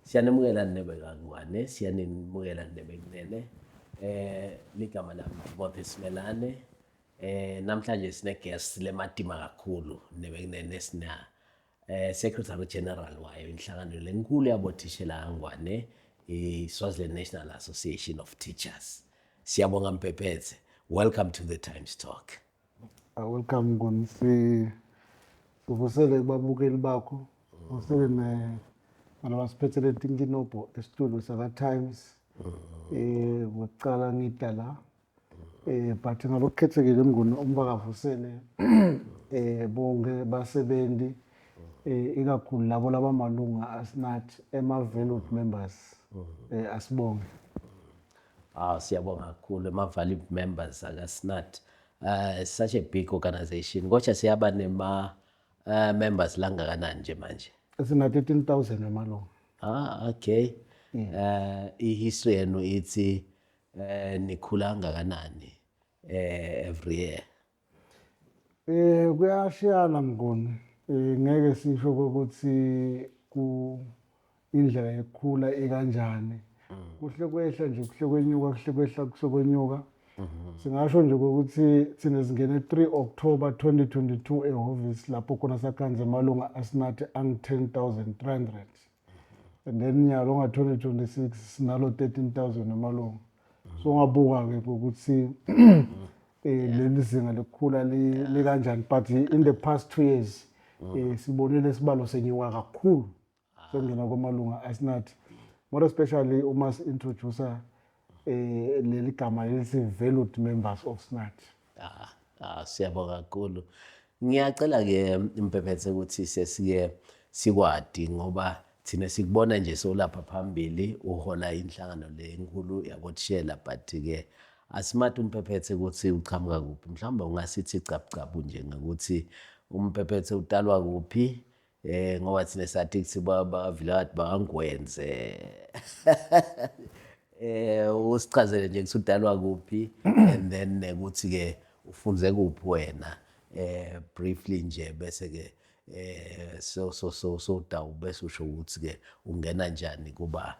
Siyanemukela Nebekangwane, siyanimukela Nebekunene. Ligama lami Timothy Simelane. Namhlanje sine guest lematima kakhulu Nebekunene sina Secretary General wayo inhlangano lenkulu yabothishela kaNgwane, iSwaziland National Association of Teachers. Siyabonga Mpephethe. Welcome to the Times Talk. Welcome Ngoni. Sivusele kubabukeli bakho. Usele nalabasiphethe letinkinobho estudio saka Times. Ngokuqala ngida la. But ngalokukhethekile Ngoni umbakavusele bonke basebenzi ikakhulu labo labamalunga asinathi ema-valued members asibonge. Siyabonga kakhulu ema-valued members akaSNAT. Such a big organization. Ngocha siyaba nema members langakanani nje manje? Sina 13,000 emalunga. Okay. I-history yenu ithi nikhula kangakanani every year? Kuyashiyana Ngoni. Ngeke sisho ukuthi indlela yokukhula ikanjani. Kuhle kwehla nje kuhle kwenyuka kuhle kwehla kuhle kwenyuka. Singasho nje ukuthi sine singene 3 October 2022 ehhovisi lapho khona sakhanze amalunga asinathi angu-10,300. And then nyalo nga 2026 sinalo 13,000 amalunga. So ngabuka ke ukuthi leli zinga lokukhula li kanjani, but in the past 2 years sibonile isibalo senyuka kakhulu sengena kwamalunga asinathi. More especially uma introducer leli gama lesi valued members of SNAT. Siyabonga kakhulu. Ngiyacela ke Mpephethe ukuthi sesiye sikwadi ngoba thina sikubona nje solapha phambili uhola inhlangano lenkulu yabothishela, but ke asimathi Mpephethe ukuthi uqhamuka kuphi. Mhlawumbe ungasithi cabucabu nje ngokuthi uMpephethe utalwa kuphi, ngoba thina sathi kuthi bavilakade bangwenze. Usichazele nje ukuthi udalwa kuphi and then ukuthi ke ufunze kuphi wena briefly nje bese ke so dawu bese usho ukuthi ke ungena njani kuba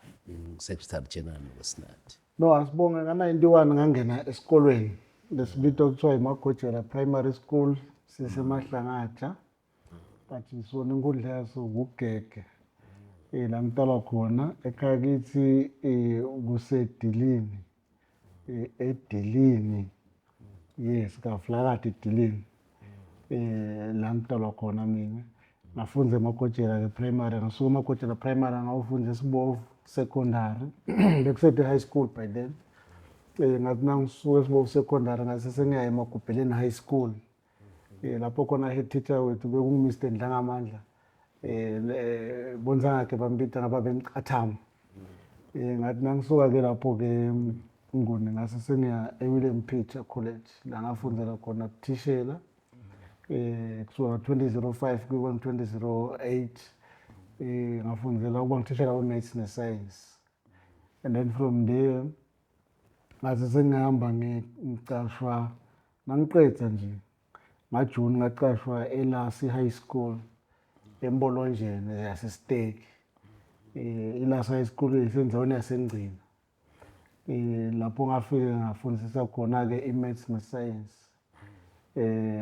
Secretary General weSNAT. No, asibonge nga-91 ngangena esikolweni lesibito kuthiwa iMagojela Primary School sisemahlangatha, but sona inkundla yaso ukugege. La ngitalwa khona ekhaya kithi kusedilini, edilini, yes, kaVlakade edilini. La ngitalwa khona mina. Ngafunza eMagojela ke primary, ngasuka eMagojela primary ngawufunda eSibovu secondary. Bekusethe high school by then. Ngathi nangisuka eSibovu secondary ngase sengiya eMagubheleni high school. Lapho khona head teacher wethu bekungu-Mr. Ndlangamandla. Bonza ngakhe bambita ngababe Mqathamo. Ngathi nangisuka ke lapho ke Ngoni ngase sengiya eWilliam Pitcher College la ngafundela khona ukuthishela. Kusuka 2005 kuya 2008 ngafundela ukuba ngithishela ku-Maths ne-Science. And then from there ngase sengihamba ngicashwa nangiqeda nje ngaJune ngaqashwa eLasi High School eMbolonjeni yaseSteki. iLasi High School isendaweni yaseNgcina. Lapho ngafike ngafundisisa khona ke iMaths ne-Science.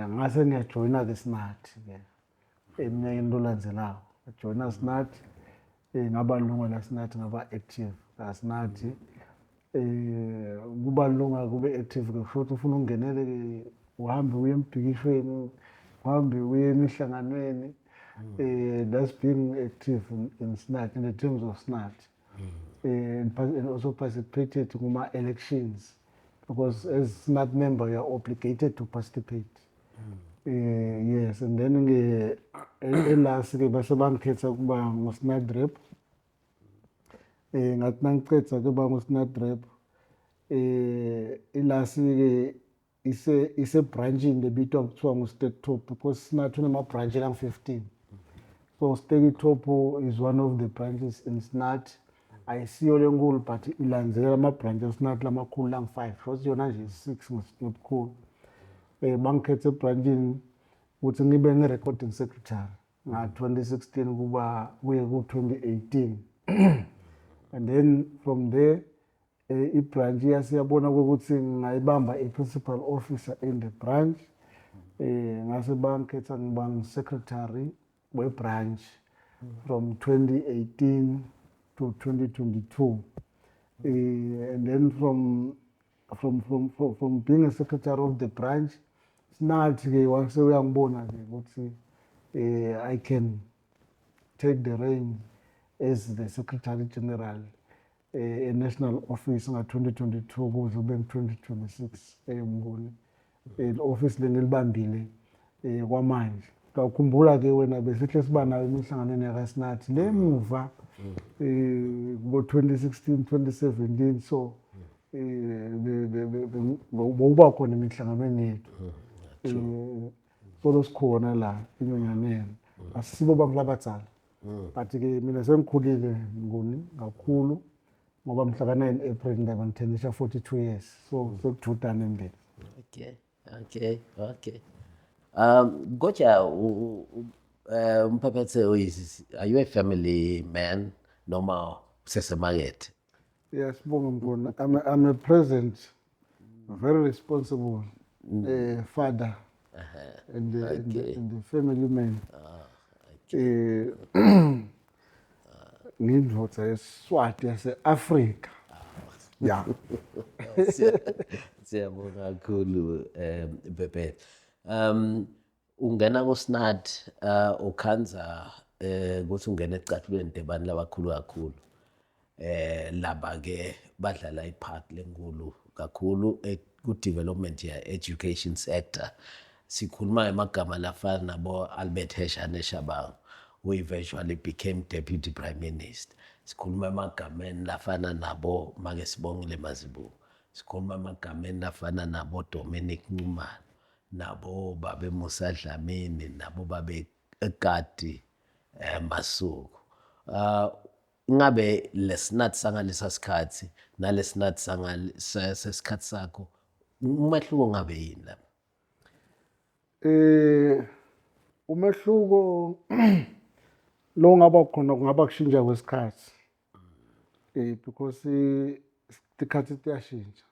Ngase ngiyajoyina ke SNAT ke eminyakeni lolandzelako. Ngajoyina SNAT, ngaba lunga la SNAT, ngaba active la SNAT. Kuba lunga kube active ke futhi ufuna ungenele uhambe uye embhikishweni, uhambe uye emihlanganweni. That's being active in SNAT, in the terms of SNAT. And also participated in elections, because as SNAT member you are obligated to participate. Yes, and then last ke base bangikhetha kuba nguSNAT rep. Ngathi nangicetha kuba nguSNAT rep, ilasi ke ise branching lebitwa kuthiwa nguSteki Top, because SNAT unama branch lang-15. So Steki Top is one of the branches in SNAT. Ayisiyo lenkulu but ilandzela ama branches SNAT lamakhulu lang-5. Because yona nje 6 ngobukhulu. Bangikhethe ebranchini ukuthi ngibe nge-recording secretary nga 2016 kuba kuye ku 2018. and then from there i-branch siyabona ukuthi ngayibamba i-principal officer in the branch. Ngase bangikhetha ngiba ngi-secretary we-branch from 2018 to 2022. And then from being a secretary of the branch, sinathi-ke wase uyangibona-ke ukuthi I can take the reign as the Secretary General a national office nga-2022 kuze kube ngu-2026 eMnguni. I-office le ngilibambile kwamanje. Ngakhumbula-ke wena besihle siba nayo imihlangano yakaSnathi le muva ngo-2016 2017, so bowuba khona emihlanganweni yethu solo sikhona la enyonyaneni. Asisibo bantu labadzala, but-ke mina sengikhulile Nguni kakhulu ngoba mhla ka-9 April ngaba ngithengisha 42 years, so sekujudane embili. Okay. Goja, Mpepetse, are you a family man noma usesemakethe? Yes, Nguni. I'm a present, very responsible father and the family man. Ngindvodza yeSwati yase-Afrika. Yeah. Siyabonga kakhulu Mpepetse. Ungena kuSnathi ukhanza ukuthi ungena ecathulweni debani labakhulu kakhulu. Laba ke badlala ipart lenkulu kakhulu ku development ya education sector. Sikhuluma emagama lafana nabo Albert Heshane Shabangu, who eventually became deputy prime minister. Sikhuluma emagameni lafana nabo Makesibongile Mazibuko. Sikhuluma emagameni lafana nabo Dominic Ncumalo, nabo babe Musa Dlamini, nabo babe Ekati Masuku. Ngabe leSnathi sangalesa sikhathi naleSnathi sesikhathi sakho umehluko ngabe yini la? Umehluko lo ngaba khona kungaba kushintsha kwesikhathi. Because isikhathi siyashintsha.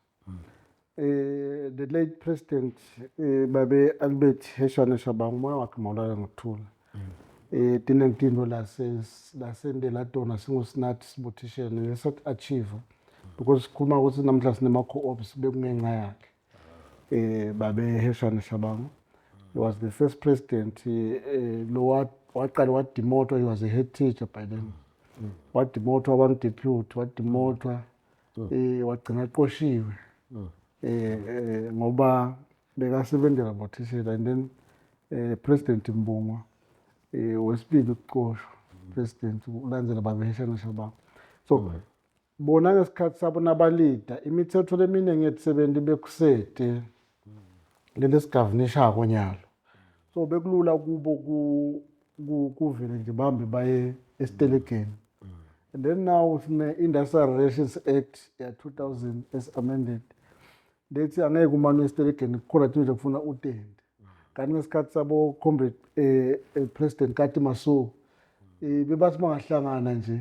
The late president babe Albert Heshane Shabangu moya wakhe Maulana ngokuthula. Tinengtinto lasende latona singuSnathi sibothishela lesathi achieve, because sikhuluma ukuthi namhla sinema-co-ops bekungenxa yakhe. Babe Heshane Shabangu, he was the first president lo waqala wadimotwa. He was a head teacher by then. Wadimotwa abantu-deputy, wadimotwa wagcina aqoshiwe ngoba bekasebenzela bothishela. And then President Mbungwa wesibili ukuqoshwa president ulandzela babe Heshane Shabangu. So bona ngesikhathi sabo nabalida imithetho leminingi yethu bekusete leli sigavanishako nyalo. So bekulula kubo kuvele nje bahambe baye esitelekeni. And then now sine-Industrial Relations Act ya 2000 as amended, lethi angeke umane esitelekeni kukhona into nje kufuna utende. Kanti ngesikhathi sabo comrade President Kati Masuku bebathi bangahlangana nje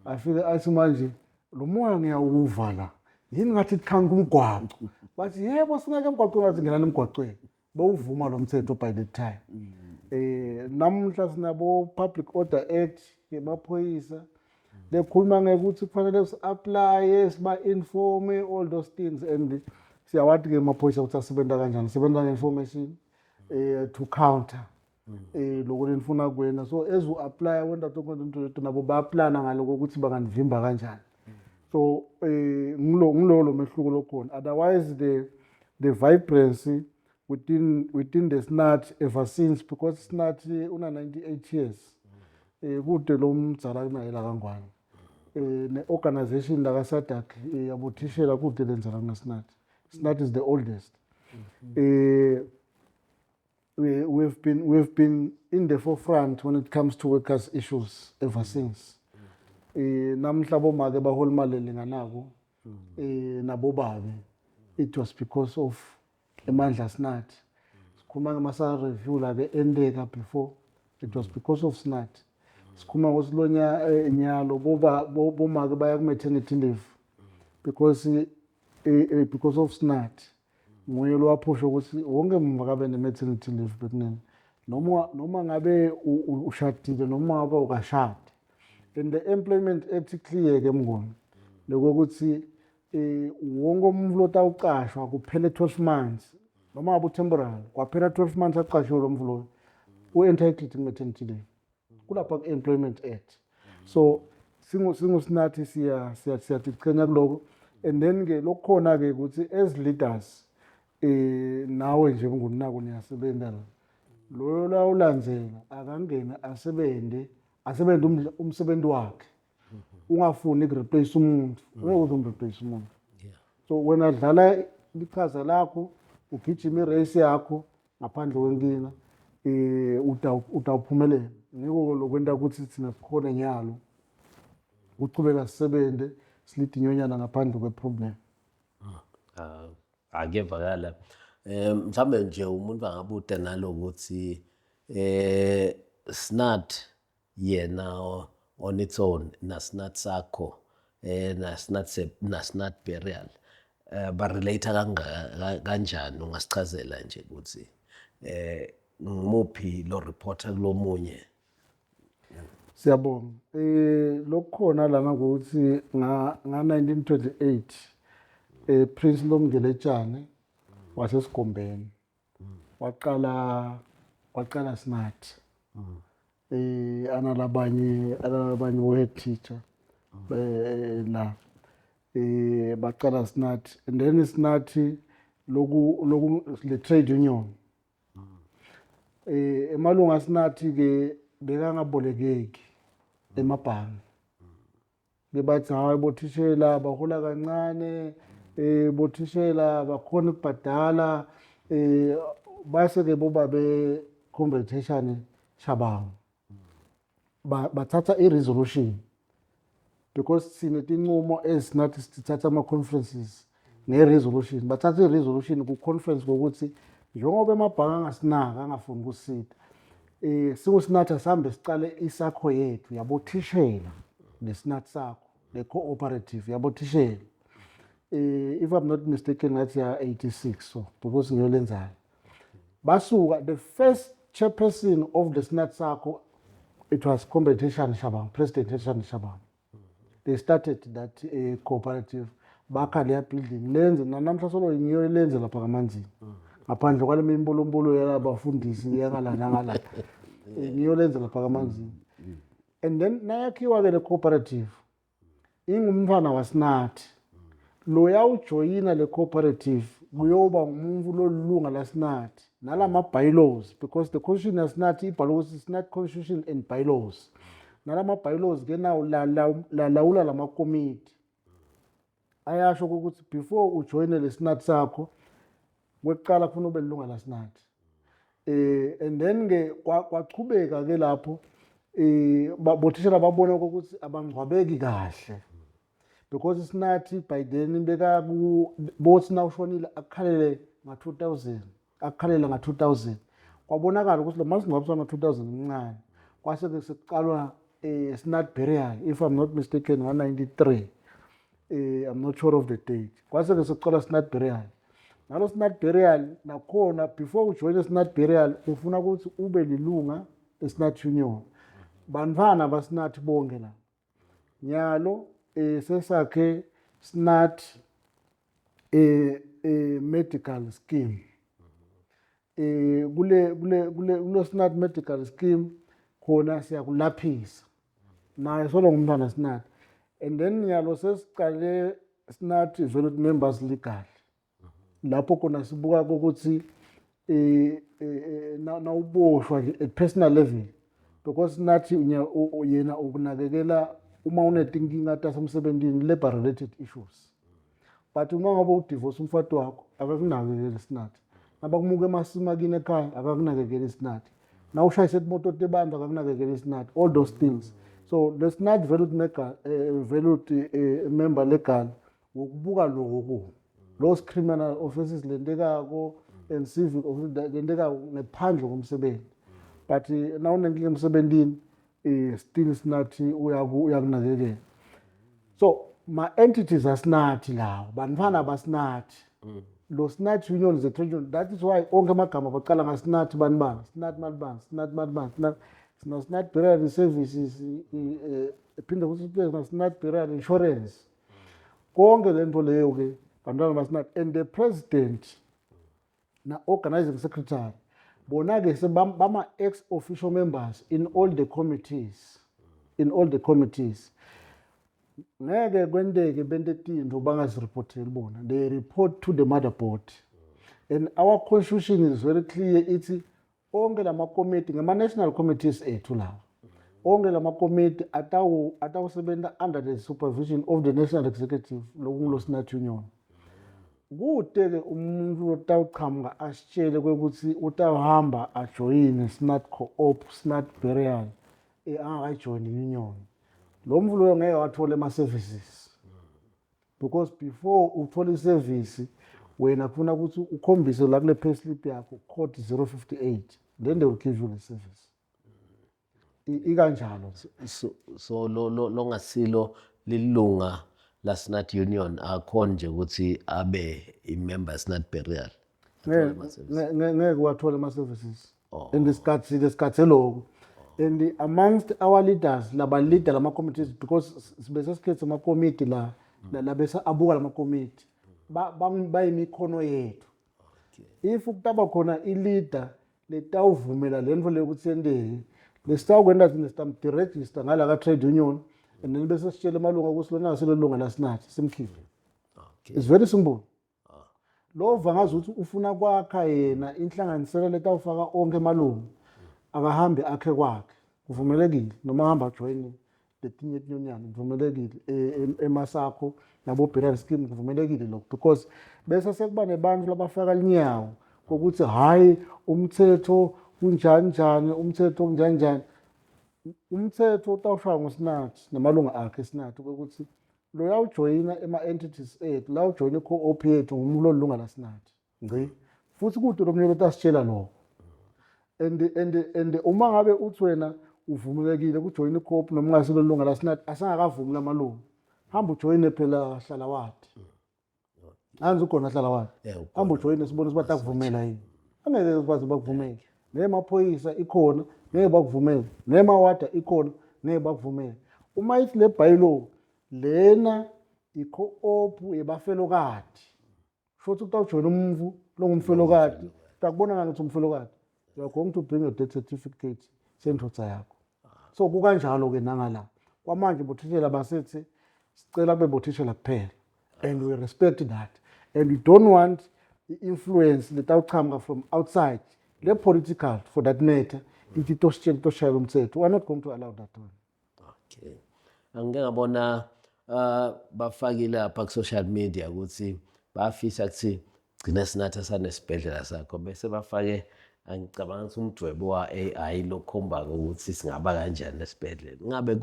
afike athi manje lo moya ngiyawuvala yini ngathi kukhanga umgwaqo, bathi yebo singeke emgwaqweni, ngathi ngenani emgwaqweni bawuvuma lo mthetho by the time. Namhla sinabo Public Order Act yemaphoyisa lekhuluma ngekuthi kufanele si-apply siba-informe all those things, and siyawathi ke emaphoyisa ukuthi asebenza kanjani, sebenza nge-information to counter lokho lenifuna kwena. So as u-apply wenda tonke nabo bayaplana ngaloko ukuthi banganivimba kanjani. So ngilolo mehluko lokhona. Otherwise the vibrancy within the Snathi ever since, because Snathi una 98 years kude lo mdzala kunayela kangwane. Ne-organization la kaSADC yabothishela kude lenzela kunaSnathi. Snathi is the oldest. We've been in the forefront when it comes to workers' issues ever since. Namhla bomake bahola imali elinganako nabo babe. It was because of emandla Snathi. Sikhuluma ngama-salary review la be-endeka before. It was because of Snathi. sikhuluma ukuthi nyalo bomake baya ku-maternity leave because of SNAT. Nguye lo waphusha ukuthi wonke umuntu akabe ne-maternity leave bekunini noma ngabe ushadile noma ngabe ukashadi. And the Employment Act clear-ke Mnguni lokuthi wonke umuntu lotawuqashwa kuphele 12 months noma ngabe temporary kwaphela 12 months aqashwe lo muntu lo u-entitled ku-maternity leave kulapha ku-Employment Act. So singu-SNAT siyatichenya kuloko. And then-ke lokukhona-ke ukuthi as leaders nawe nje Mnguni naku niyasebenza la loyo la ulandzela akangena asebenze umsebenzi wakhe ungafuni ukureplace umuntu ngeke uzomreplace umuntu. So wena adlala iqhaza lakho ugijima irace yakho ngaphandle kwenkinga utawuphumelela. Ngiko lokwenta ukuthi thina sikhona nyalo ukuchubeka sisebenze silide inyonyana ngaphandle kweproblem. Akuyevakala mhlawumbe nje umuntu angabuda nalokuthi SNAT yena on its own na SNAT sakho na SNAT burial ba relate kanjani ungasichazela nje ukuthi ngimuphi lo reporter kulomunye. Siyabonga. Lokukhona lana ukuthi nga 1928 Prince Nomgeletshane wasesigombeni waqala SNAT. Analabanye head teacher la baqala SNAT, and then SNAT loku le trade union emalunga SNAT ke bekangabolekeki emabhangi bebathi hayi bothishela bahola kancane bothishela bakhona ukubhadala base ke boba be competition Shabangu bathatha i-resolution because sinetinqumo eSNAT sithatha ama-conferences ne-resolution bathatha i-resolution ku-conference kokuthi njengoba emabhange angasinaka angafuni ukusita singu-SNAT asihambe sicale isakho yethu yabothishela ne-SNAT sakho ne-cooperative yabothishela if I'm not mistaken ngathi ya 86 so because ngiyolenzayo basuka the first chairperson of the SNAT sakho it was Competition Shabangu, President Shabangu. They started that cooperative bakha leya building lenze namhla solo ngiyo lenze lapha kaManzini ngaphandle kwale mimbolombolo yabafundisi yakala nangala ngiyo lenze lapha kaManzini. And then nayakhiwa ke le cooperative ingumntwana waSNAT lo yawujoyina le cooperative kuyoba ngumuntu lolunga la SNAT nalama bylaws because the constitution ya SNAT ibhalwe ukuthi SNAT constitution and bylaws nalama bylaws ke nawo lawula lama committee ayasho ukuthi before ujoine le SNAT sakho kweqala kufuna ube lilunga la SNAT. And then ke kwachubeka ke lapho bothishela babona ukuthi abangcwabeki kahle because SNAT by then beka bothi na ushonile akhalele nga-2000 akhalela nga-2000 kwabonakala ukuthi lo masingcwabiswa nga-2000 mncane kwase ke sekuqalwa SNAT burial if I'm not mistaken nga-93 I'm not sure of the date kwase ke sekuqalwa SNAT burial nalo SNAT burial nakhona before ujoin SNAT burial ufuna ukuthi ube lilunga SNAT union bantwana baSNAT bonke la nyalo sesakhe SNAT medical scheme kule SNAT medical scheme khona siyakulaphisa naye solo ngumntwana SNAT. And then nyalo sesiqale SNAT Valued Members Legal lapho khona sibuka ukuthi na uboshwa at personal level because SNAT yena ukunakekela uma unetinkinga tasemsebentini labor related issues but uma ngabe udivorce umfati wakho akakunakekeli SNAT nabakumuka emasimakini ekhaya akakunakekeli SNAT na ushayisa imoto tebantu akakunakekeli SNAT all those things. So the SNAT valued member legal ukubuka lokho those criminal offenses lendekako and civil offenses lendeka ngaphandle komsebenzi but na unenkinga emsebentini still SNAT uyakunakekela. So ma entities asinathi lawo bantwana basinathi lo SNAT union is a trade union. That is why onke amagama baqala ngaSNAT banibani SNAT malibani SNAT malibani sina SNAT burial services iphinde futhi SNAT burial insurance konke lento leyo ke bantwana basinathi and the president na organizing secretary bona ke bama ex official members in all the committees ngeke kwenteke bente tinto bangazirepoteli bona. They report to the motherboard. And our constitution is very clear. Ithi onke lama committee ngama national committees ethu lawo. Onke lama committee atawusebenza under the supervision of the national executive lo SNAT union. Kude ke umuntu otawuqhamuka asitshele ukuthi utawuhamba ajoyine SNAT co-op SNAT burial angakajoin union. Lo mvulo loyo ngeke wathola ama-services because before uthole i-service wena kufuna ukuthi ukhombise la kule payslip yakho code 058 then they will give you the service. Ikanjalo. So lo ngasilo lilunga la SNAT union akho nje ukuthi abe i-member SNAT burial. Ngeke wathola ama-services isikhathi lokho. And amongst our leaders, laba leader lama committees, because sibese sikhethe ama committee la bese abuka lama committee bayimikhono yethu. If kutaba khona I leader letawuvumela lento le ukuthi sendeke lesitawukwenda thina sitamregister ngala ka trade union and then bese sitshela amalunga ukuthi lona aselunga la SNAT simkhiphe. It's very simple. Lo vangazi ukuthi ufuna kwakha yena inhlanganisela letawufaka onke amalunga akahambe akhe kwakhe kuvumelekile noma hamba ajoin letinye itinyonyana kuvumelekile emasakho nabo burial scheme kuvumelekile lokho because bese sekuba nebantu labafaka linyawo ukuthi hayi umthetho kunjani umthetho kunjani umthetho utawushaya ngoSNAT namalunga akhe SNAT ukuthi lo yawujoyina ema entities ethu la ujoyina co-op yethu ngumulo olunga la SNAT ngci futhi kude lo mnyolo tasitshela lokho. And uma ngabe uthi wena uvumelekile ukujoin iCoop noma ungasilo lunga la SNAT asangakavumi lamalunga hamba ujoine phela hlala wathi anzi ukhona hlala wathi hamba ujoine sibone ukuthi batakuvumela yini angeke ukwazi bakuvumele nemaphoyisa ikhona ngeke bakuvumele nemawada ikhona ngeke bakuvumele uma ithi le bylaw lena iCoop yebafelokati shothi utawujoina umvu lo ngumfelokati takubona ngani ukuthi umfelokati you are going to bring your death certificate sendodza yakho. So kukanjalo ke nangala kwamanje bothishela basethi sicela kube bothishela kuphela and we respect that and we don't want the influence letawuqhamuka from outside le political for that matter ithi toshaya umthetho. We are not going to allow that one. Okay. Angike ngabona bafakile lapha ku social media ukuthi bafisa ukuthi gcina sinatha sanesibhedlela sakho bese bafake angicabanga ukuthi umdwebo wa AI lokhomba ukuthi singaba kanjani esibhedlela. Ngabe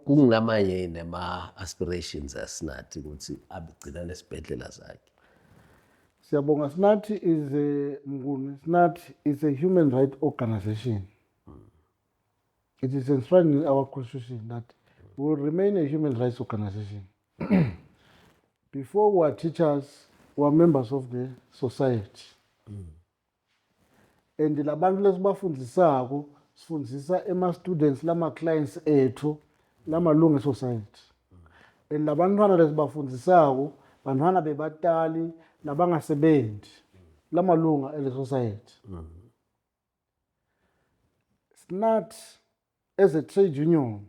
kungamanye nema aspirations aSNAT ukuthi abigcina nesibhedlela sakhe. Siyabonga. SNAT is a human rights organization. It is enshrined in our constitution that we will remain a human rights organization. Before we were teachers, we were members of the society. And labantu lesibafundisako sifundisa ema-students lama-clients ethu lamalunga e-society. And labantwana lesibafundisako bantwana bebatali nabangasebenzi lamalunga ele-society. SNAT as a trade union,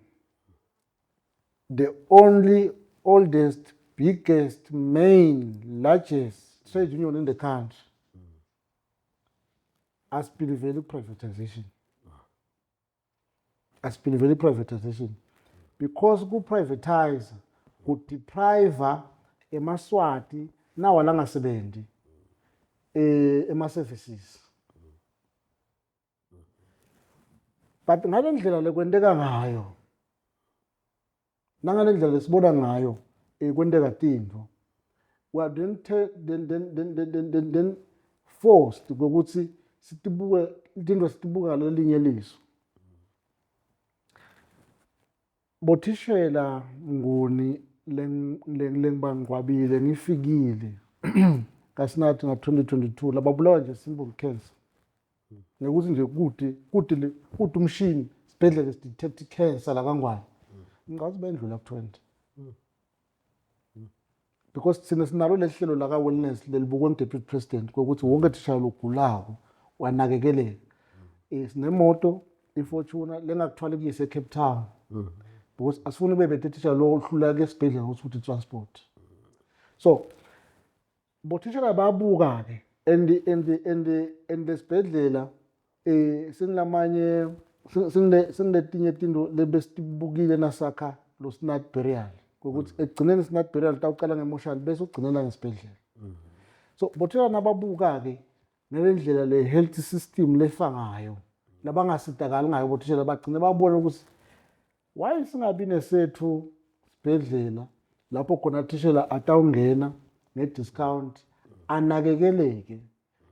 the only oldest, biggest, main, largest trade union in the country, has been very privatization. Has been very privatization. Because ku privatize, ku deprive emaswati na wala ngasebenzi ema-services. But ngale ndlela lekwenteka ngayo, nangale ndlela lesibona ngayo kwenteka tinto, we are then forced ukuthi sitibuke tinto sitibuka lelinye liso. bothishela Nguni lengibangqwabile ngifikile kaSinathi nga-2022 lababulawa nje simple cancer. Ngekuthi nje kuthi umshini sibhedlela sidetect cancer la kaNgwane. Ngicabanga bendlula ku-20. Because thina sinalo lehlelo la ka-wellness lelibukwe deputy president kokuthi wonke thisha logulako wanakekeleka. Sinemoto iFortuna lengakuthwala kuyise eCape Town. Because asifuni bebe thisha lo hlula ke esibhedlela ukuthi transport. So bothishela bayabuka ke and lesibhedlela sinilamanye siniletinye izinto lebesibukile nasakha lo Snat burial ukuthi egcineni Snat burial tawucala ngemoshali bese ugcinela ngesibhedlela. So bothishela nababuka ke ngendlela le health system lefa ngayo labangasitakali ngayo bothishela bagcine babona ukuthi why singabi nesethu sibhedlela lapho khona thishela atawungena ne-discount anakekeleke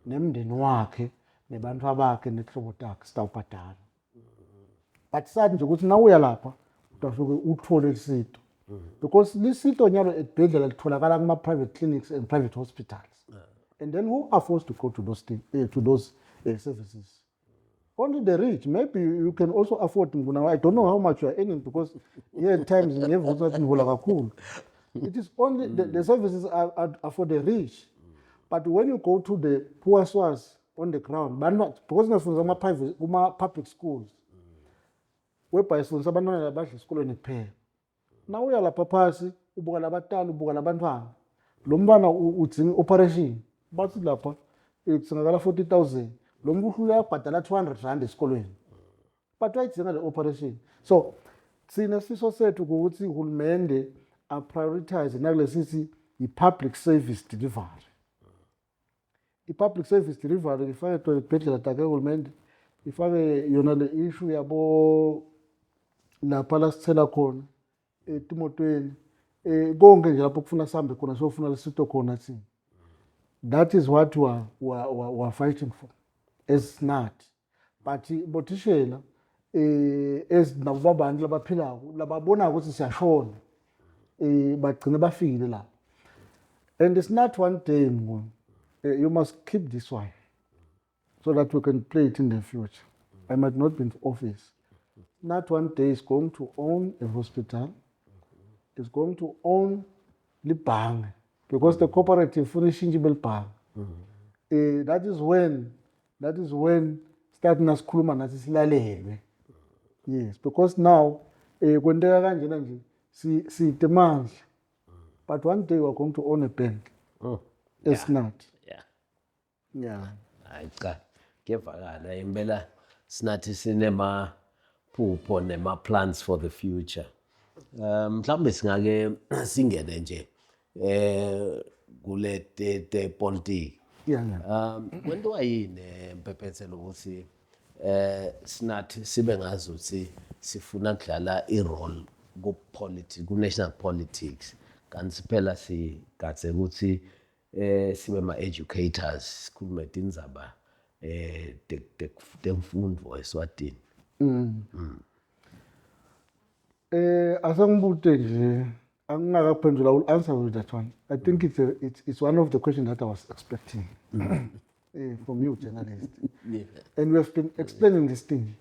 nemndeni wakhe nebantu abakhe nehlobo takhe sitawubhadala. But sathi nje ukuthi nawuya lapha utafike uthole isito because lisito nyalo esibhedlela litholakala kuma-private clinics and private hospitals. And then who are forced to go to those things, to those services? Only the rich. Maybe you can also afford. I don't know how much you are earning because here at times it is only the services are for the rich. But when you go to the poor source on the ground, but not because public schools, whereby abantwana labadla esikolweni kuphela. Now uya lapha phasi ubuka labatali ubuka labantwana. Lo mntwana udzinga operation bathi lapha kusengakala 40,000. Lo muntu uhlula yabhadala 200 rand esikolweni. But wayidzinga le operation. So sina siso sethu ukuthi uhulumende a prioritize nakulesithi i-public service delivery. I-public service delivery ifake to ibhedlela takhe uhulumende ifake yona le issue yabo lapha la sithela khona etimotweni konke nje lapho kufuna sihambe khona siyofuna lesito khona thina. That is what we are fighting for as SNAT. But bothishela nabo abantu labaphilako lababona ukuthi siyashona bagcine bafikile la. And it's not one day you must keep this one so that we can play it in the future. I might not be in office. Not one day is going to own a hospital. It's going to own the bank because the cooperative finishing the bank. That is when starting as kuluma nasi silalelwe. Yes, because now kwendeka kanjena nje si demand. But one day we are going to own a bank. It's not. Yeah. Hayi cha. Kuyevakala impela sinathi sinema phupho nema plans for the future. Mhlawumbe singake singene nje kule te politics. Kwentiwa yini Mpephetselo ukuthi sinathi sibe ngazi ukuthi sifuna kudlala i-role ku-national politics kanti phela sigadze ukuthi sibe ma-educators sikhulume tindzaba temfundo eSwatini. Asangibute nje angingakaphendula I will answer with that one. I think it's one of the questions that I was expecting from you, journalist. Yeah. And we have been explaining this thing,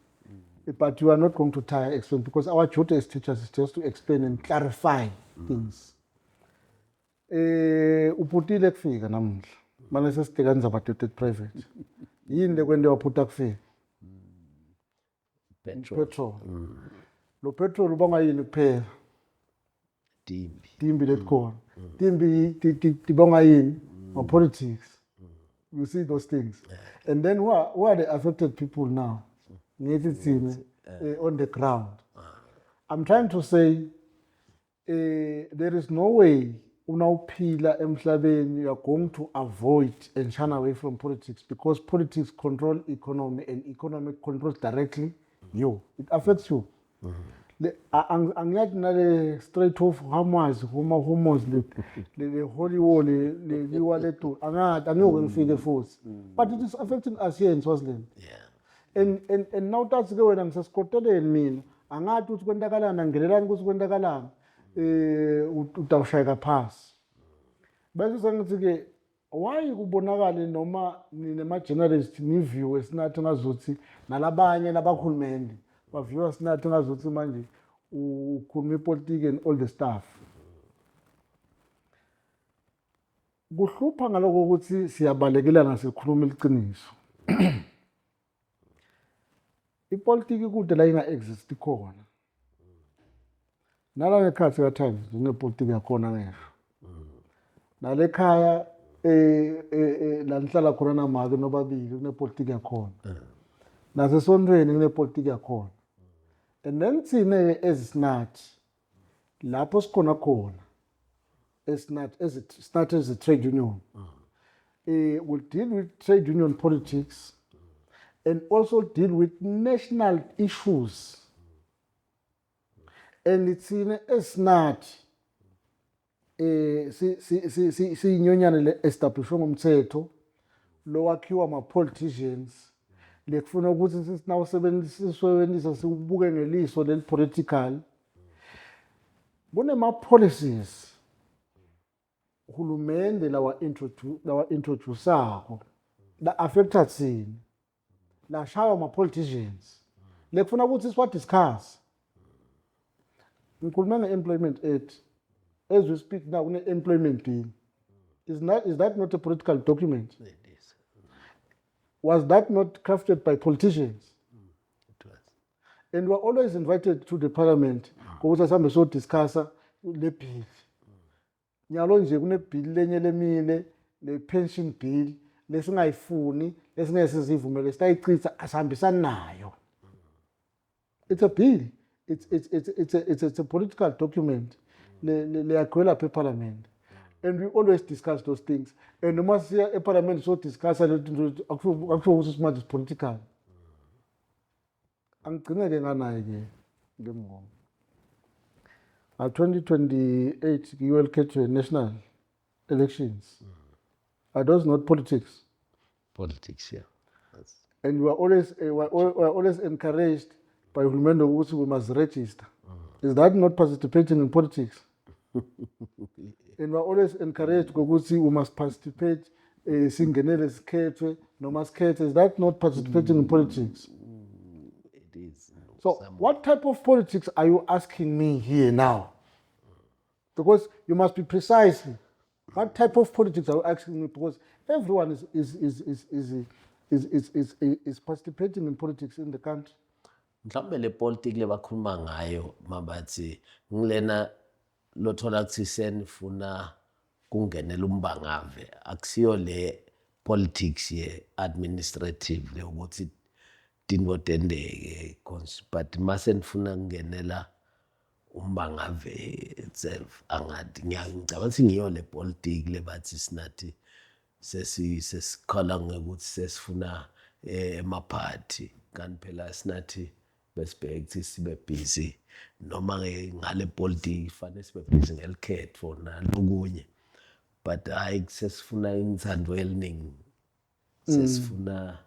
but you are not going to tire explain because our duty as teachers is just to explain and clarify things. Uputile kufika namuhla manje sesibheka ndzaba private yini lekwende waphuta kufika petrol. Lo petrol ubanga yini kuphela timbi letikhona timbi tibanga yini ma politics. You see those things. And then who are the affected people now on the ground? I'm trying to say there is no way unawuphila emhlabeni you are going to avoid and shun away from politics because politics control economy and economy controls directly you. It affects you. Angiyathi nale straight off Hamas homos le holy war le liwaletu angeke ngifike futhi. But it is affecting us here in Swaziland. Yeah. And now that's ke wena ngisesikoteleni mina angathi ukuthi kwenzakalani angenelani ukuthi kwenzakalani utawushayeka phasi bese sengithi-ke why kubonakale noma ninema-journalist niviwe sinathi ngazuthi nalabanye nabahulumende baviwa sinathi ngazuthi manje ukhuluma ipolitiki and all the stuff. Kuhlupha ngaloko ukuthi siyabalekelana sikhuluma iqiniso. Ipolitiki kude la inga-exist khona. Nala ngekhathi ka-Times kunepolitiki yakhona ngisho. Nale khaya la nihlala khona namake nobabili kunepolitiki yakhona. Nasesontweni kunepolitiki yakhona. And then thine ezisinathi lapho sikhona khona SNAT as a trade union. We'll deal with trade union politics and also deal with national issues. And it's in SNAT siyinyonyana le-establishwe ngumthetho lo wakhiwa ama-politicians lekufuna ukuthi sisebenzisa sibuke ngeliso leli-political. Kunema-policies uhulumende lawa introduceako la affecta thina la shaywa ama-politicians lekufuna ukuthi siwa-discuss. Ngikhuluma nge-employment act. As we speak now, employment bill. Is that not a political document? It is. Was that not crafted by politicians? It was. And we are always invited to the parliament ukuthi asambe so discussa le bill. Nyalo nje kune bill lenye lemile le pension bill lesingayifuni lesingayisivumele sitayichitha asihambisani nayo. It's a bill. It's a political document. Le akwela pe parliament. And we always discuss those things. And the must a parliament so discuss actually smart is political. Angigcina ke nganaye ke ngemngomo. 2028 you will get to national elections. Are those not politics? Politics, yeah. And we are always encouraged by Hulumende ukuthi we must register. Is that not participating in politics? And we are always encouraged ukuthi we must participate singenele sikhethwe noma sikhethwe. Is that not participating in politics? It is. So what type of politics are you asking me here now? Because you must be precise. What type of politics are you asking me? Because everyone is participating in politics in the country. Mhlawumbe le politics lebakhuluma ngayo mabathi ngilena lothola kuthi senifuna kungenela umbangave akusiyo le politics ye administrative le ukuthi dingo tendeke but mase nifuna kungenela umbangave itself angathi ngiyacabanga ukuthi ngiyo le politics lebathi sinathi sesikhala ngekuthi sesifuna emaphathi kanti phela sinathi besibheke ukuthi sibe busy noma ngale politics fanele sibe busy ngelikhetho nalokunye but hayi sesifuna inthando eliningi sesifuna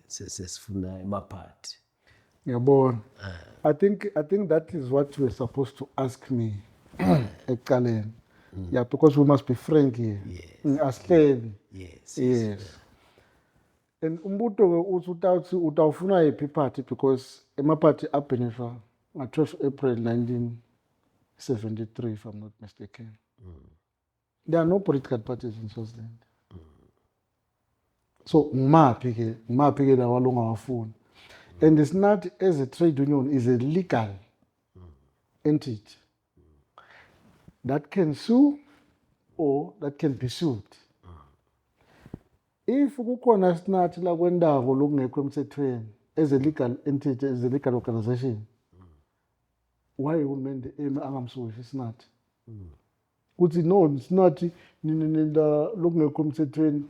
sesifuna emaphathi. Ngiyabona. I think that is what you were supposed to ask me ekuqaleni. Yeah, because we must be frank here. Yes. Asihleli. Yes. And umbuto ke uthi utawufuna yiphi party because emaphathi abhenishwa ngo-12 April 1973 if I'm not mistaken. There are no political parties in Swaziland. So ngimaphi ke lawa longawafuni. And it's not as a trade union is a legal entity that can sue or that can be sued. If kukhona sinathi la kwendawo lokungekho emthethweni as a legal entity, as a legal organization, why uhulumende angamsushi sinathi? Kuthi no sinathi nina lokungekho emthethweni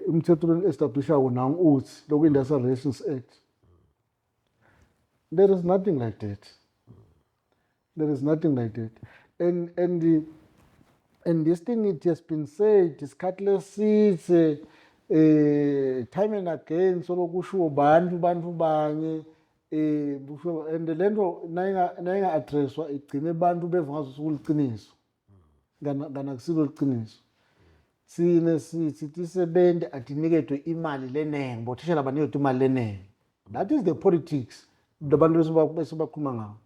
umthetho establishayo nangu uthi lokhu Industrial Relations Act. There is nothing like that. There is nothing like that. And this thing, it has been said, it's cutlass seats, time and again, so kusho bantu banye, and lento nayinga addresswa igcine abantu beva ngazo ukuliqiniso ngana kusilo liqiniso sine sithi sebenze atinikedwe imali lenenge bothishela banikwe imali lenenge. That is the politics labantu besibakhuluma ngawo.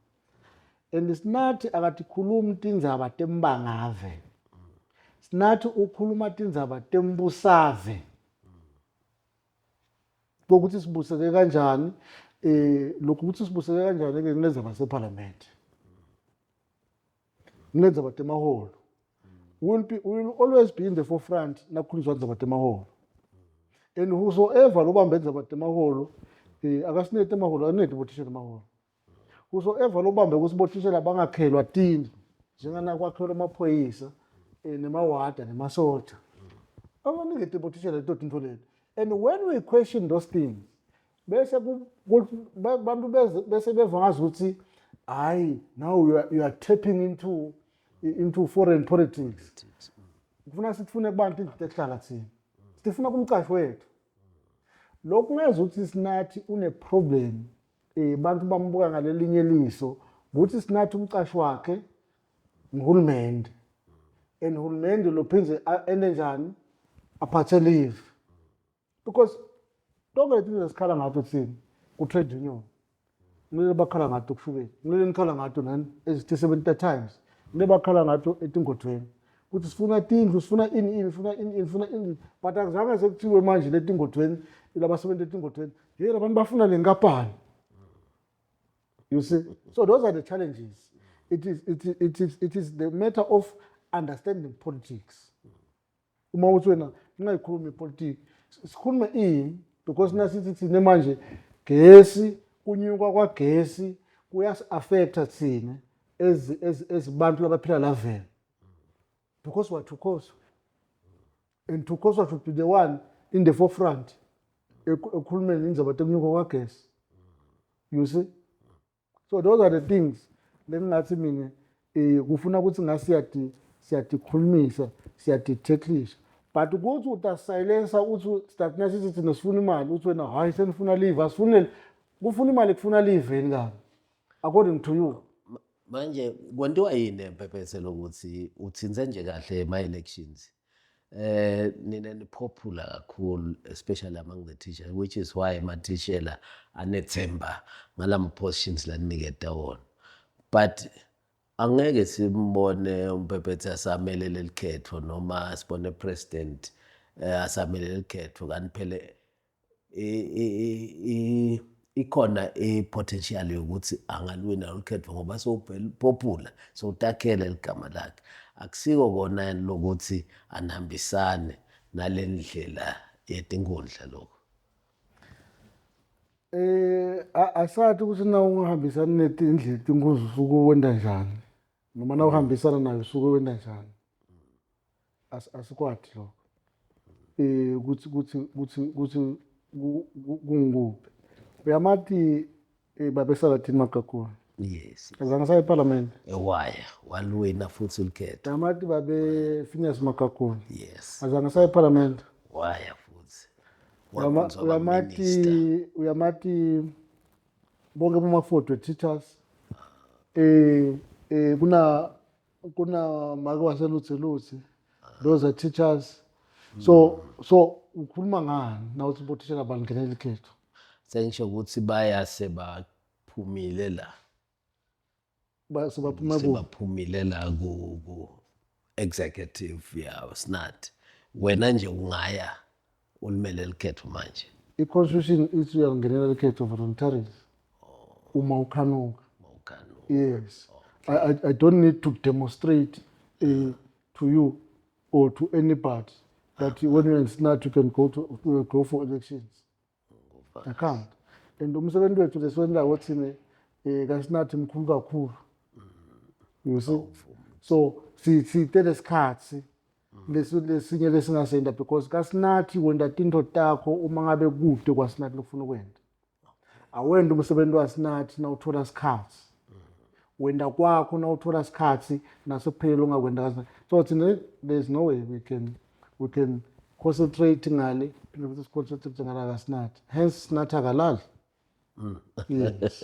And sinathi akatikhulumi tindzaba tembangave, sinathi ukhuluma tindzaba tembusave ukuthi sibuseke kanjani. Lokhu ukuthi sibuseke kanjani ke ngendzaba separliament, ngendzaba temaholo will always be in the forefront nakukhulunyiswa ndzaba temaholo. And whosoever lobambe ndzaba temaholo akasinete temaholo anete bothishela temaholo. Whosoever lobambe kusibothishela bangakhelwa tindlu njengana kwakhelwa amaphoyisa nemawada nemasotsha abanikete bothishela leto tintfo leto. And when we question those things bese bantu bese beva ngazi ukuthi hayi now you are tapping into foreign politics. Kufuna sifune kubantu izinto ehlala thina sifuna kumcashi wethu lokhu ngeze ukuthi sinathi une problem bantu bambuka ngalelinye liso ukuthi sinathi umcashi wakhe nguhulumende and uhulumende lophinze ende njani aphathe leave because tonke letinto esikhala ngato thina ku-trade union ngile bakhala ngato kushukela ngile nikhala ngato nani ezithi 70 times ngile bakhala ngato etingodweni ukuthi sifuna tindlu sifuna ini but akuzange sekuthiwe manje letingodweni labasebenzi etingodweni yela abantu bafuna lenkapani. You see, so those are the challenges. It is the matter of understanding politics. Uma uthi wena ngingayikhuluma ipolitiki sikhulume ini because nasithi thina manje gesi kunyuka kwagesi kuyas-affecta thina ezibantu labaphila la vele because we are Thukoso and Thukoso should be the one in the forefront ekhulumeni indaba yokunyuka kwagesi. You see, so those are the things lengathi mina kufuna ukuthi ngasiyathi siyatikhulumisa siyatitheklisha but ukuthi utasilence ukuthi stagnation sithi thina sifuna imali uthi wena hayi senifuna leave asifune kufuna imali kufuna leave yini kabi according to you. Manje kwentiwa yini empephethe lokuthi uthinze nje kahle ema-elections nina popular kakhulu especially among the teachers, which is why amathishela anethemba ngalama positions laniketa wona. But angeke simbone umpephethe asamelele likhetho noma sibone president asamelele likhetho kanti phela ikhona i-potential yokuthi angalwina ukhetho ngoba popular so utakhele ligama lakhe. Akusiko kona lokuthi anihambisane nalendlela yetinkundla lokho. Asathi ukuthi na ungahambisana netindlela tinkundla usuke wenda njani noma na uhambisana nayo usuke wenda njani asikwathi lokho ukuthi kunguphi uyamathi babesala thina makakhulu. Yes. Azange saye eParliament. Ewaya walwina futhi ulikhetho. Amathi babe Phineas Makakhulu. Yes. Azange saye eParliament. Waya futhi. Uyamathi bonke bamafoto teachers kuna make waselutse those are teachers. So ukhuluma ngani na uthi bothishela bangenela ikhetho? Sengisho ukuthi bayase baphumile la. Sebaphumile la ku executive yawo SNAT. Wena nje ungaya ulimele likhetho manje. I-constitution ithi uyangenela likhetho voluntarily. Uma ukhanuka. Yes. I don't need to demonstrate to you or to anybody that when you're in SNAT you can go for elections. I can't. And umsebenzi wethu leswenza ukuthi kaSNAT mkhulu kakhulu. You see? So sitele isikhathi lesinye lesingasenda because kaSNAT wenda tinto takho uma ngabe kude kwaSNAT lokufuna ukwenda. Awenda umsebenzi waSNAT na uthola isikhathi. Wenda kwakho na uthola isikhathi nasephelelo ungakwenda kaSNAT. So there's no way we can concentrate ngale phela ukuthi concentrate ngala kaSNAT. Hence SNAT akalali. Yes.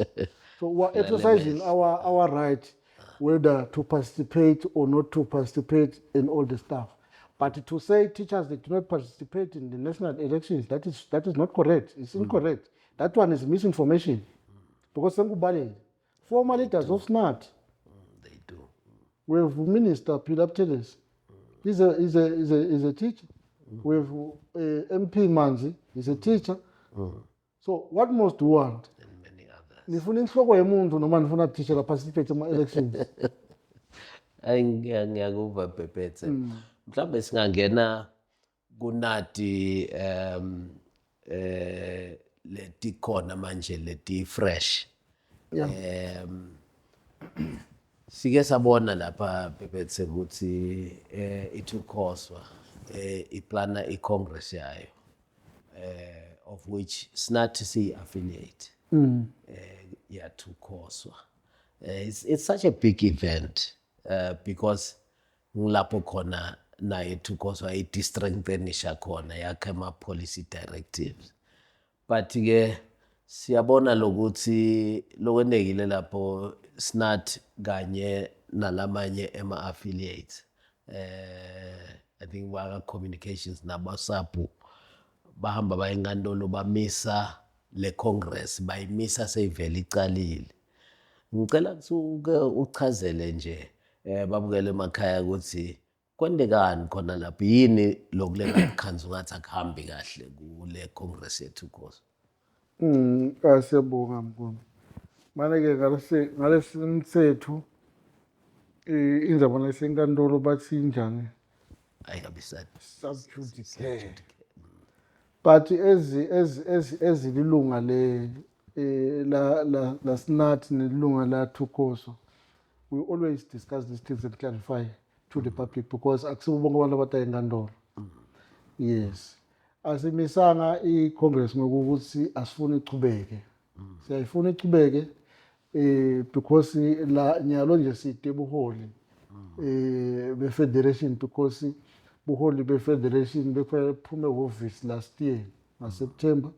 So we're exercising our right whether to participate or not to participate in all the stuff. But to say teachers they do not participate in the national elections, that is not correct. It's incorrect. That one is misinformation. Because former leaders of SNAT, They do. we have Minister Philip Teles. He's a teacher. We have MP Manzi, he's a teacher. So what most do you want? And many others. Nifuna inhloko yemuntu noma nifuna teacher participate in elections. Ngiyakuva Phephethe. Mhlawumbe singangena kunati leti khona manje leti fresh. Yeah. Sike sabona lapha Phephethe ukuthi ithukoswa iplana icongress yayo of which SNAT affiliate yathukoswa. It's such a big event because ngilapho khona naye thukoswa i-strengthenisha khona yakhe ama-policy directives. But ke siyabona lokuthi lokwendekile lapho SNAT kanye nalamanye ama-affiliates I think waka communications nabasapu bahamba bayenkantolo bamisa le congress bayimisa seyivele icalile. Ngicela ukuthi uchazele nje babukele emakhaya ukuthi kwendekani khona lapho yini lokulenga ikhanzu ngathi akuhambi kahle kule congress yethu Khosi. Siyabonga mkhulu. Manje ke ngalesi mthetho indzaba lesenkantolo bathi njani? Ayikabisani. Subjudice. But ezililunga la SNAT nelunga la thukoswa, we always discuss these things and clarify to the public because akusibo bonke abantu abata enkantolo. Yes. Asimisanga i-Congress ngokuthi asifuni ichubeke. Siyayifuna ichubeke because la nyalo nje side buholi be federation because buholi be federation bephume office last year in September,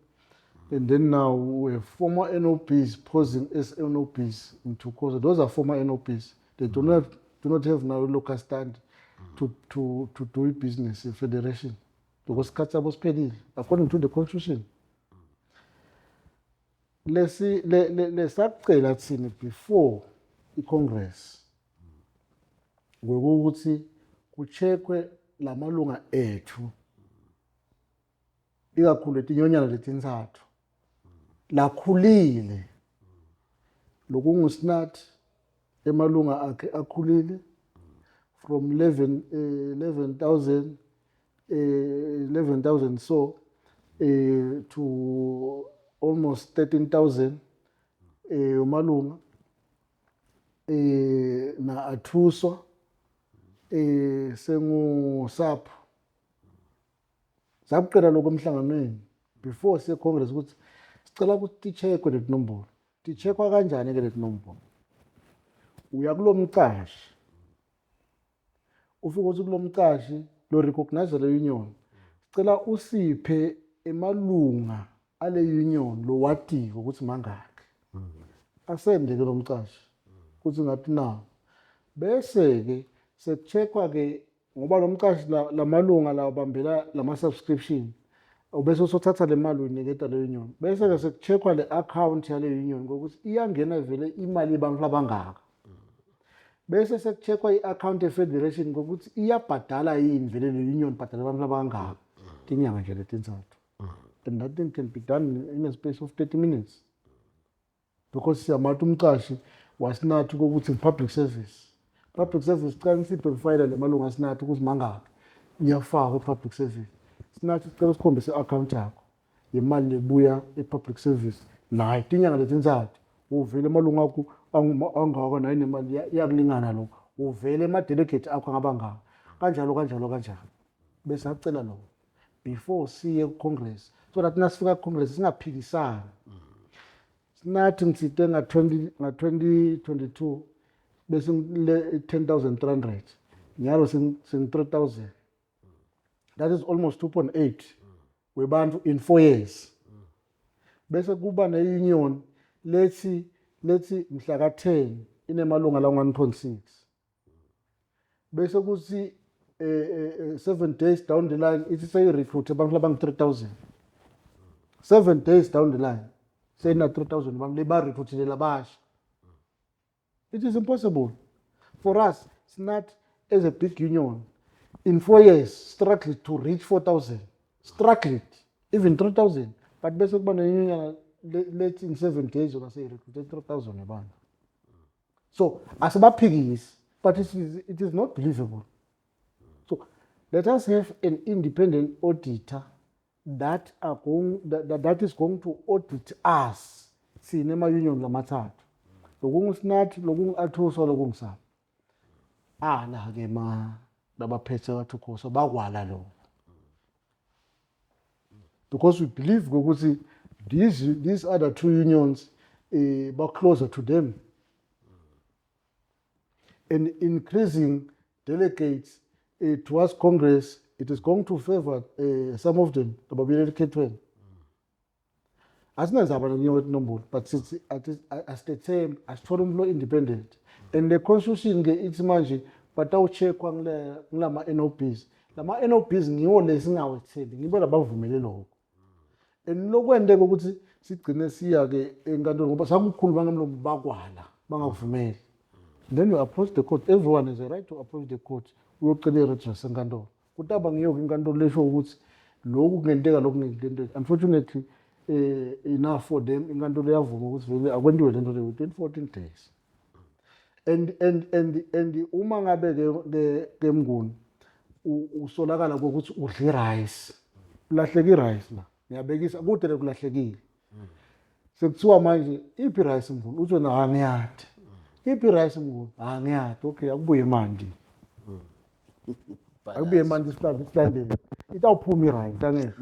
and then now we have former NOPs posing as NOPs in Thukoswa. Those are former NOPs. They do not have now a local stand to do business in federation because Katsa was paid according to the constitution. Let's sacela thina before i-Congress ngokuthi kucheckwe lamalunga ethu ikakhulu etinyonyana letintathu lakhulile lokunguSNAT emalunga akhe akhulile from 11,000 so to almost 13,000 umalunga na athuswa sengusapho sabuqeda lokho emhlanganweni before siye Congress ukuthi sicela ukuthi ticheckwe leti nombolo. Ticheckwa kanjani ke leti nombolo? Uya kulomcashi ufika uthi kulomcashi lo recognize le union sicela usiphe emalunga ale union lo watiko ukuthi mangakhe asende ke lomcashi ukuthi ngathi na bese ke sekucheckwa ke ngoba lo mcashi lamalunga labambela lama subscription ubese usothatha le mali uyiniketa le union bese ke sekucheckwa le account yale union ukuthi iyangena vele imali yabantu labangaka bese sekucheckwa i-account ye-federation ngokuthi iyabhadala yini vele le union bhadala abantu labangaka tinyanga nje letintathu. And that thing can be done in a space of 30 minutes because siyamati umcashi waSNAT ukuthi public service cala siprovide le malunga SNAT ukuthi mangaka iyafaka public service SNAT sicela sikhombise account yakho imali lebuya e-public service nayi tinyanga letintathu uvele malunga akho angaka nayi nemali yakulingana lo uvele ama-delegate akho angabangaka kanjalo bese acela lo before siye ku-Congress so that nasifika ku-Congress singaphikisani. SNAT ngisite nga-2022 bese ngile 10,300 nyalo sing 3,000. That is almost 2.8 webantu in 4 years. bese kuba ne-union lethi mhla ka-10 inemalunga la-1.6 bese kuthi 7 days down the line ithi seyi-recruit abantu abangu-3,000 7 days down the line seyina-3,000 abantu ba-recruitile labasha. It is impossible for us. It's not as a big union. In 4 years, struggled to reach 4,000. Struggled, even 3,000. But basically, let in 7 days, you can say recruited 3,000. So, as about piggies, but it is not believable. So, let us have an independent auditor that is going to audit us. Cinema union lamatatu. Lokungisinathi lokungathuso lokungisaba. La ke labaphethe wathukoso bakwala lo. Because we believe ukuthi these other two unions are closer to them. And increasing delegates towards Congress, it is going to favor some of them, the Babylon K12. As long as I number, but as the term, as foreign law independent, and the constitution it's managed, but I'll check on the NOPs. The NOPs ngiwo lesingawetheli ngibo labavumele lokho. And lokho kwende ukuthi sigcine siya ke enkantolo ngoba sakukhuluma ngemlomo bakwala bangavumeli. Then you approach the court. Everyone has a right to approach the court. Uyocela redress enkantolo. Kutaba ngiyo inkantolo lesho ukuthi lokhu kungenteka lokhu ngentendo. Unfortunately enough for them inkantolo yavuma ukuthi vele akwenziwe lento le within 14 days. And uma ngabe ke Mnguni usolakala ukuthi udle rice. Ulahleki rice la. Ngiyabekisa kude lekulahlekile. Sekuthiwa manje iphi rice Mnguni uthi wena angiyadi. Iphi rice Mnguni angiyadi. Okay akubuye manje. Akubuye manje isihlandele. Itawuphuma iright angeke.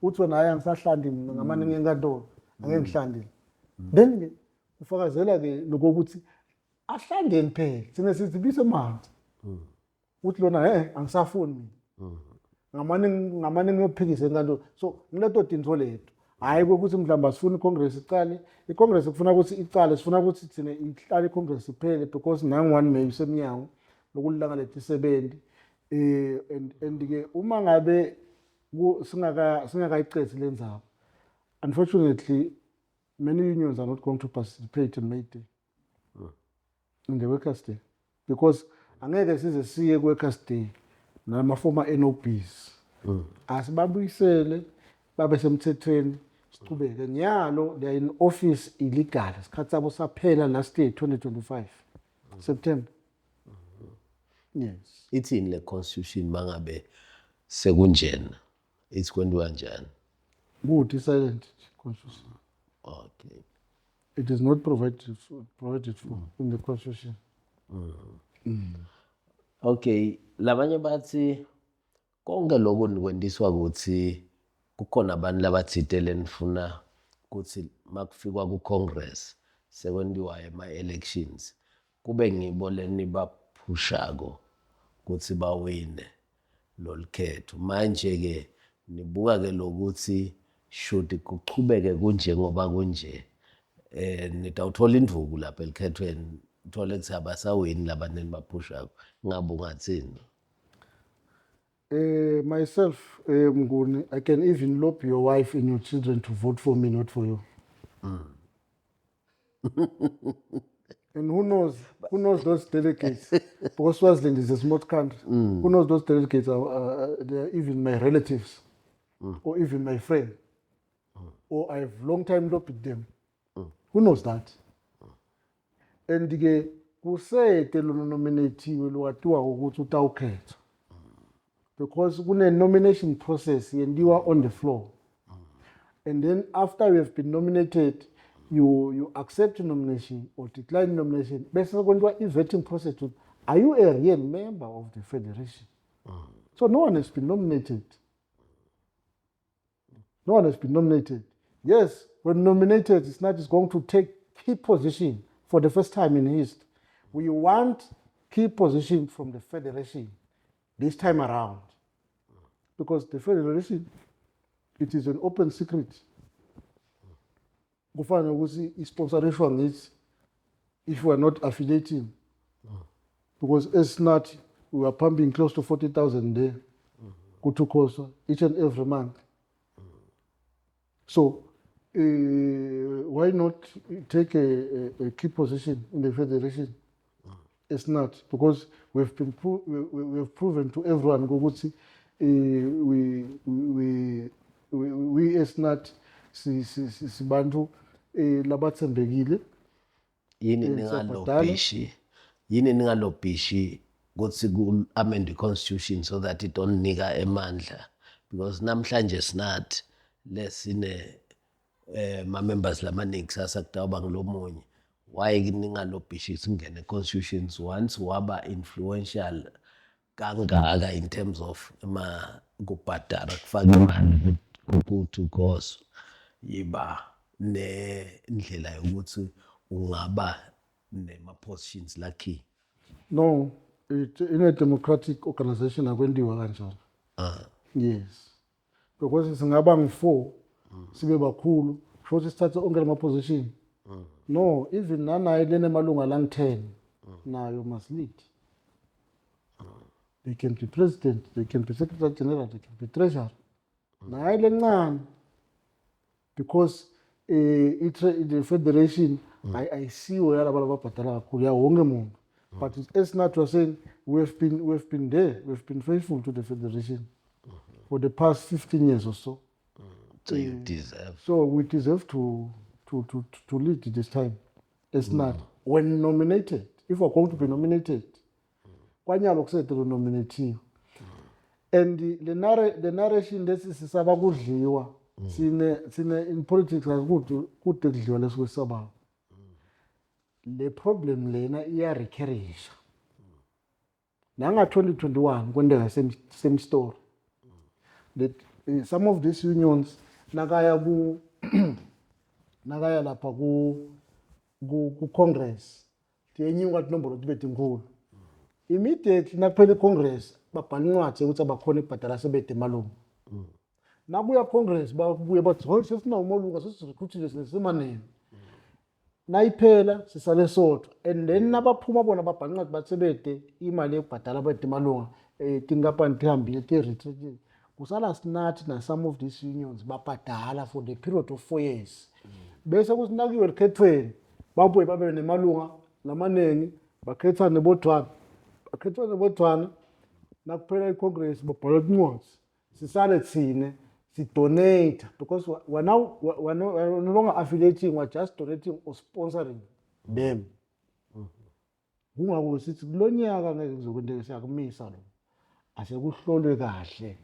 Uthi wena hayi angisahlandi mina ngamaningi enkantolo angeke ngihlandile. Then ufakazela ke lokuthi ahlandeni phela sine sithi bise manje. Uthi lona angisafuni mina. Ngamaningi ngiyophikisa enkantolo. So ngileto tinto lethu. Hayi ukuthi mhlawumbe asifuni iCongress iqale. ICongress kufuna ukuthi iqale sifuna ukuthi thina ihlale iCongress iphele because nangu-1 May usemnyango lokulanga lethi 70 and ke uma ngabe singakayicethi lenzaba. Unfortunately many unions are not going to participate in May Day. In the Workers' Day because angeke size siye ku-Workers' Day nama former NOPs. Asibabuyisele babe semthethweni siqhubeke nyalo they are in office illegal. Isikhathi sabo saphela last year 2025 September. Yes. Ithini le constitution mangabe sekunjena? It's kwenziwa njani? Good silent constitution. Okay. It is not provided for in the constitution. Okay, labanye bathi konke lokho nikwendiswa ukuthi kukhona abantu labathitele nifuna ukuthi makufikwa ku-Congress sekwendiwa ama-elections kube ngibo leni baphushako ukuthi bawine lolukhetho. Manje ke nibuka ke lokuthi should kuchubeke kunje ngoba kunje nitawuthola induku lapha elikhethweni uthole ukuthi abasawini labantu enibaphushako ngabe ungathini? Myself, Mnguni, I can even lobby your wife and your children to vote for me, not for you. And who knows those delegates? Because Swaziland is a small country. Who knows those delegates they're even my relatives or even my friend. Or I have long time lobbied them. Who knows that? And ke kusete lo nominatiwe lo watiwa ukuthi utawukhetha. Because kune nomination process yendiwa on the floor. And then after you have been nominated, you accept nomination or decline nomination. Bese kwenziwa vetting process. Are you a real member of the federation? So no one has been nominated. No one has been nominated. Yes, when nominated, it's not just going to take key position for the first time in history. We want key position from the federation this time around. Because the federation, it is an open secret. kufana ukuthi isponsorishwa ngithi if we are not affiliating, because as not we are pumping close to 40,000 there to cost each and every month. So why not take a key position in the federation? It's not, because we've proven to everyone ukuthi we as not sibantu labathembekile. Yini ningalobhishi ukuthi ku-amend the constitution so that it don't nika emandla, because namhlanje sinathi lesine ma-members lamaningi kusasa kutawuba ngilomunye. Why ningalobhishi singene constitutions once waba influential kangaka in terms of kubhadara kufaka imali kuthi ukhoso yiba nendlela yokuthi ungaba nema-positions lakhi? No, in a democratic organization akwendiwa kanjalo. Yes, because singaba ngi-4 sibe bakhulu futhi sithathe onke lama-position. No, even nanaye lenemalunga lang-10 nayo must lead. They can be president, they can be secretary general, they can be treasurer. Naye lencane, because the federation ayisiwe yalabo lababhadala kakhulu ya wonke umuntu. But as not was saying, we've been there, we've been faithful to the federation for the past 15 years or so. So you deserve. So we deserve to lead this time. It's not when nominated. If we're going to be nominated, kwanyalo kusetelo nominate. And the narration that is sabakudliwa. Sine in politics as good kudliwa lesisaba. The problem lena iya recurrence. Nanga 2021 kwendeka same story. That some of these unions nakaya lapha ku Congress tiyenyuka tinombolo tibeti nkulu. Immediately nakuphela Congress babhala incwadi ukuthi abakhona ibhadala sebede malungu. Nakuya Congress babuye bathi ho sesina umalunga sesirecruitile semanene. Nayiphela sisale sodwa, and then nabaphuma bona babhala incwadi bathi sebede imali ebhadala bede malunga tinkampani tihambile ti-retreat. Kusala sinathi na some of these unions babhadala for the period of 4 years. Bese kusinakiwe likhethweni babuye babe nemalunga lamanengi bakhetha nebodwana nakuphela iCongress babhala incwadi sisale thine donate, because we're no longer affiliating, we're just donating or sponsoring them. Kungakusithi kulonyaka ngeke kuzokwendeka siyakumisa lo. Asekuhlolwe kahle.